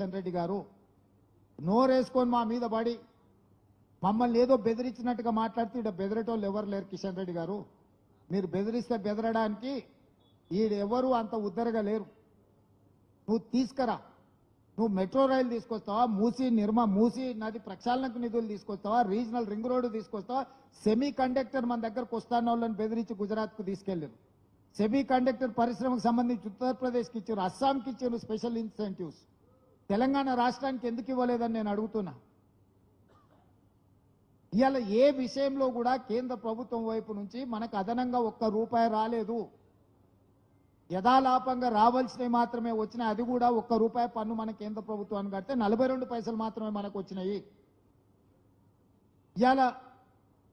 కిషన్ రెడ్డి గారు నోరేసుకొని మా మీద పడి మమ్మల్ని ఏదో బెదిరించినట్టుగా మాట్లాడితే ఇక్కడ బెదిరేటోళ్ళు ఎవరు లేరు. కిషన్ రెడ్డి గారు మీరు బెదిరిస్తే బెదరడానికి ఈడెవరు అంత ఉద్దరగా లేరు. నువ్వు తీసుకురా, నువ్వు మెట్రో రైలు తీసుకొస్తావా, మూసీ నది ప్రక్షాళనకు నిధులు తీసుకొస్తావా, రీజనల్ రింగ్ రోడ్డు తీసుకొస్తావా, సెమీ కండక్టర్ మన దగ్గరకు వస్తాన వాళ్ళని బెదిరించి గుజరాత్కు తీసుకెళ్ళారు. సెమీ కండక్టర్ పరిశ్రమకు సంబంధించి ఉత్తరప్రదేశ్కి ఇచ్చారు, అస్సాంకి ఇచ్చారు స్పెషల్ ఇన్సెంటివ్స్. తెలంగాణ రాష్ట్రానికి ఎందుకు ఇవ్వలేదని నేను అడుగుతున్నా. ఇవాళ ఏ విషయంలో కూడా కేంద్ర ప్రభుత్వం వైపు నుంచి మనకు అదనంగా ₹1 రాలేదు. యథాలాపంగా రావాల్సినవి మాత్రమే వచ్చినాయి. అది కూడా ₹1 పన్ను మన కేంద్ర ప్రభుత్వాన్ని కడితే 42 పైసలు మాత్రమే మనకు వచ్చినాయి. ఇవాళ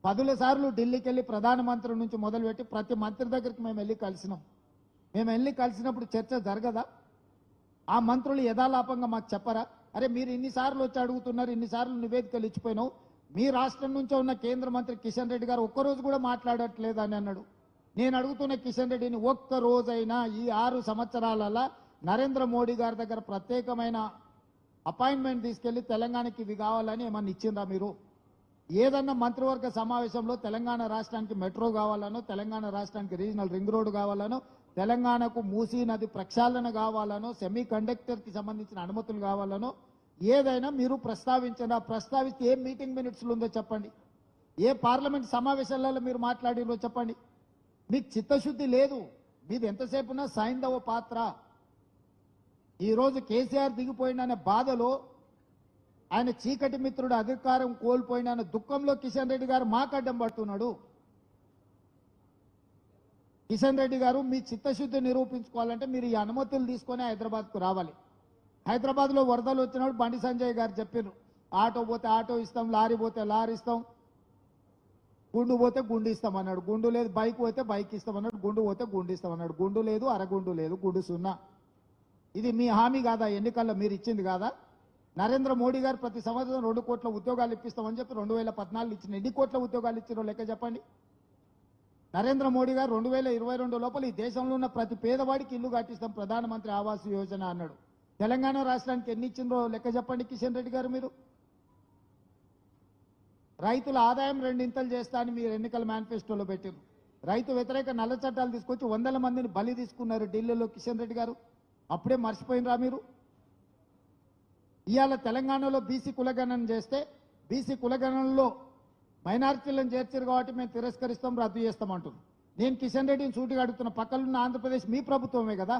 10 సార్లు ఢిల్లీకి వెళ్ళి ప్రధానమంత్రి నుంచి మొదలుపెట్టి ప్రతి మంత్రి దగ్గరికి మేము వెళ్ళి కలిసినాం. మేము వెళ్ళి కలిసినప్పుడు చర్చ జరగదా? ఆ మంత్రులు యథాలాపంగా మాకు చెప్పరా? అరే మీరు ఇన్నిసార్లు వచ్చి అడుగుతున్నారు, ఇన్నిసార్లు నివేదికలు ఇచ్చిపోయినావు, మీ రాష్ట్రం నుంచే ఉన్న కేంద్ర మంత్రి కిషన్ రెడ్డి గారు ఒక్కరోజు కూడా మాట్లాడట్లేదు అని అన్నాడు. నేను అడుగుతున్న కిషన్ రెడ్డిని, ఒక్కరోజైనా ఈ 6 సంవత్సరాలలో నరేంద్ర మోడీ గారి దగ్గర ప్రత్యేకమైన అపాయింట్మెంట్ తీసుకెళ్లి తెలంగాణకి ఇవి కావాలని ఏమన్నా ఇచ్చిందా మీరు? ఏదన్నా మంత్రివర్గ సమావేశంలో తెలంగాణ రాష్ట్రానికి మెట్రో కావాలనో, తెలంగాణ రాష్ట్రానికి రీజనల్ రింగ్ రోడ్డు కావాలనో, తెలంగాణకు మూసీ నది ప్రక్షాళన కావాలనో, సెమీ కండక్టర్కి సంబంధించిన అనుమతులు కావాలనో ఏదైనా మీరు ప్రస్తావించండి. ప్రస్తావిస్తే ఏ మీటింగ్ మినిట్స్లో ఉందో చెప్పండి, ఏ పార్లమెంట్ సమావేశాలలో మీరు మాట్లాడినో చెప్పండి. మీకు చిత్తశుద్ధి లేదు. మీది ఎంతసేపు ఉన్నా సైంధవ పాత్ర. ఈరోజు కేసీఆర్ దిగిపోయిన బాధలో, ఆయన చీకటి మిత్రుడు అధికారం కోల్పోయిన దుఃఖంలో కిషన్ రెడ్డి గారు మాకు అడ్డం పడుతున్నాడు. కిషన్ రెడ్డి గారు మీ చిత్తశుద్ధి నిరూపించుకోవాలంటే మీరు ఈ అనుమతులు తీసుకొని హైదరాబాద్కు రావాలి. హైదరాబాద్లో వరదలు వచ్చినప్పుడు బండి సంజయ్ గారు చెప్పారు, ఆటో పోతే ఆటో ఇస్తాం, లారీ పోతే లారీ ఇస్తాం, గుండు పోతే గుండు ఇస్తాం అన్నాడు. గుండు లేదు. బైక్ పోతే బైక్ ఇస్తామన్నాడు. గుండు పోతే గుండు ఇస్తామన్నాడు. గుండు లేదు, అరగుండు లేదు, గుండు 0. ఇది మీ హామీ కాదా? ఎన్నికల్లో మీరు ఇచ్చింది కాదా? నరేంద్ర మోడీ గారు ప్రతి సంవత్సరం 2 కోట్ల ఉద్యోగాలు ఇప్పిస్తామని చెప్పి 2014 ఇచ్చిన ఎన్ని కోట్ల ఉద్యోగాలు ఇచ్చారో లెక్క చెప్పండి. నరేంద్ర మోడీ గారు 2022 లోపల ఈ దేశంలో ఉన్న ప్రతి పేదవాడికి ఇల్లు కట్టిస్తాం, ప్రధానమంత్రి ఆవాస్ యోజన అన్నాడు. తెలంగాణ రాష్ట్రానికి ఎన్ని ఇచ్చిందో లెక్క చెప్పండి కిషన్ రెడ్డి గారు. మీరు రైతుల ఆదాయం 2 చేస్తా అని మీరు ఎన్నికల మేనిఫెస్టోలో పెట్టారు. రైతు వ్యతిరేక నల్ల చట్టాలు తీసుకొచ్చి 100 మందిని బలి తీసుకున్నారు ఢిల్లీలో కిషన్ రెడ్డి గారు. అప్పుడే మర్చిపోయినరా మీరు? ఇవాళ తెలంగాణలో బీసీ కులగణన చేస్తే బీసీ కులగణనలో మైనారిటీలను చేర్చారు కాబట్టి మేము తిరస్కరిస్తాం, రద్దు చేస్తామంటున్నాం. నేను కిషన్ రెడ్డిని సూటిగా అడుగుతున్న, పక్కలున్న ఆంధ్రప్రదేశ్ మీ ప్రభుత్వమే కదా,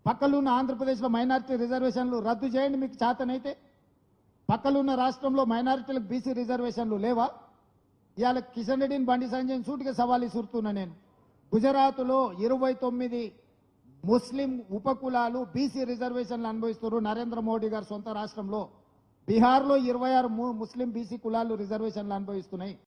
పక్కలున్న ఆంధ్రప్రదేశ్లో మైనారిటీ రిజర్వేషన్లు రద్దు చేయండి మీకు చేతనైతే. పక్కలున్న రాష్ట్రంలో మైనారిటీలకు బీసీ రిజర్వేషన్లు లేవా? ఇవాళ కిషన్ రెడ్డిని బండి సంజయ్ సూటిగా సవాల్ ఇస్తున్నా నేను. గుజరాత్లో 29 ముస్లిం ఉపకులాలు బీసీ రిజర్వేషన్లు అనుభవిస్తున్నారు నరేంద్ర మోడీ గారు సొంత రాష్ట్రంలో. బీహార్లో 26 ముస్లిం బీసీ కులాలు రిజర్వేషన్లు అనుభవిస్తున్నాయి.